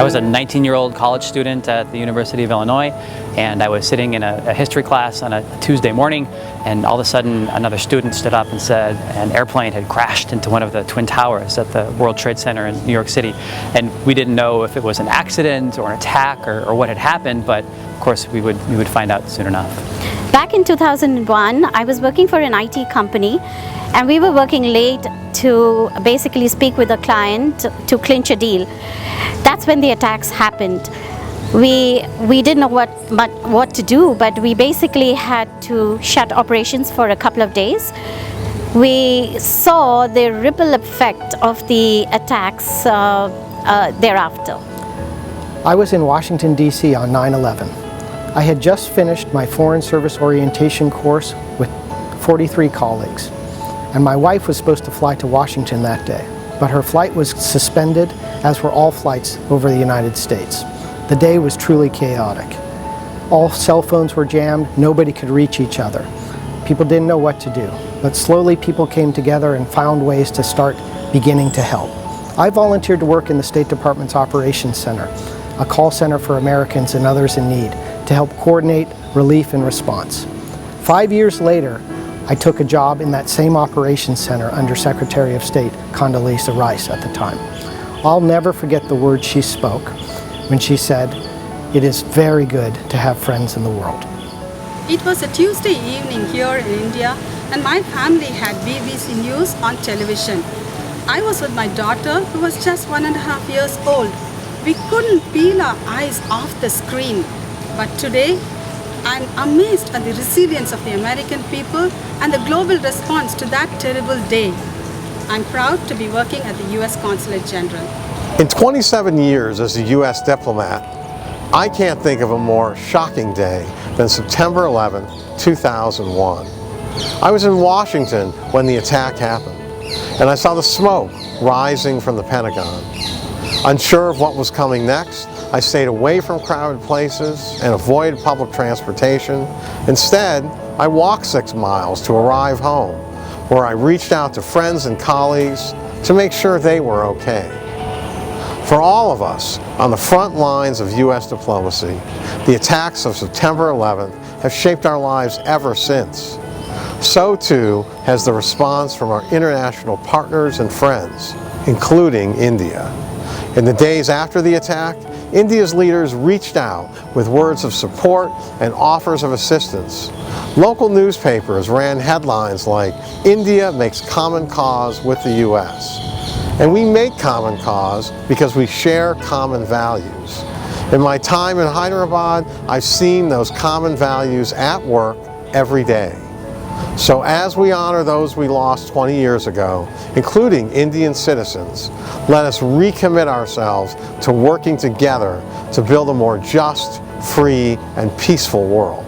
was a 19-year-old college student at the University of Illinois, and I was sitting in a history class on a Tuesday morning, and all of a sudden another student stood up and said an airplane had crashed into one of the Twin Towers at the World Trade Center in New York City. And we didn't know if it was an accident or an attack or what had happened, but of course we would find out soon enough. Back in 2001, I was working for an IT company, and we were working late to basically speak with a client to clinch a deal. That's when the attacks happened. We didn't know what to do, but we basically had to shut operations for a couple of days. We saw the ripple effect of the attacks thereafter. I was in Washington, D.C. on 9/11. I had just finished my Foreign Service Orientation course with 43 colleagues, and my wife was supposed to fly to Washington that day, but her flight was suspended, as were all flights over the United States. The day was truly chaotic. All cell phones were jammed, nobody could reach each other. People didn't know what to do, but slowly people came together and found ways to start beginning to help. I volunteered to work in the State Department's Operations Center, a call center for Americans and others in need, to help coordinate relief and response. 5 years later, I took a job in that same operations center under Secretary of State Condoleezza Rice at the time. I'll never forget the words she spoke when she said, "It is very good to have friends in the world." It was a Tuesday evening here in India, and my family had BBC News on television. I was with my daughter, who was just 1.5 years old. We couldn't peel our eyes off the screen. But today, I'm amazed at the resilience of the American people and the global response to that terrible day. I'm proud to be working at the U.S. Consulate General. In 27 years as a U.S. diplomat, I can't think of a more shocking day than September 11, 2001. I was in Washington when the attack happened, and I saw the smoke rising from the Pentagon. Unsure of what was coming next, I stayed away from crowded places and avoided public transportation. Instead, I walked 6 miles to arrive home, where I reached out to friends and colleagues to make sure they were okay. For all of us on the front lines of U.S. diplomacy, the attacks of September 11th have shaped our lives ever since. So too has the response from our international partners and friends, including India. In the days after the attack, India's leaders reached out with words of support and offers of assistance. Local newspapers ran headlines like, "India makes common cause with the U.S." And we make common cause because we share common values. In my time in Hyderabad, I've seen those common values at work every day. So as we honor those we lost 20 years ago, including Indian citizens, let us recommit ourselves to working together to build a more just, free, and peaceful world.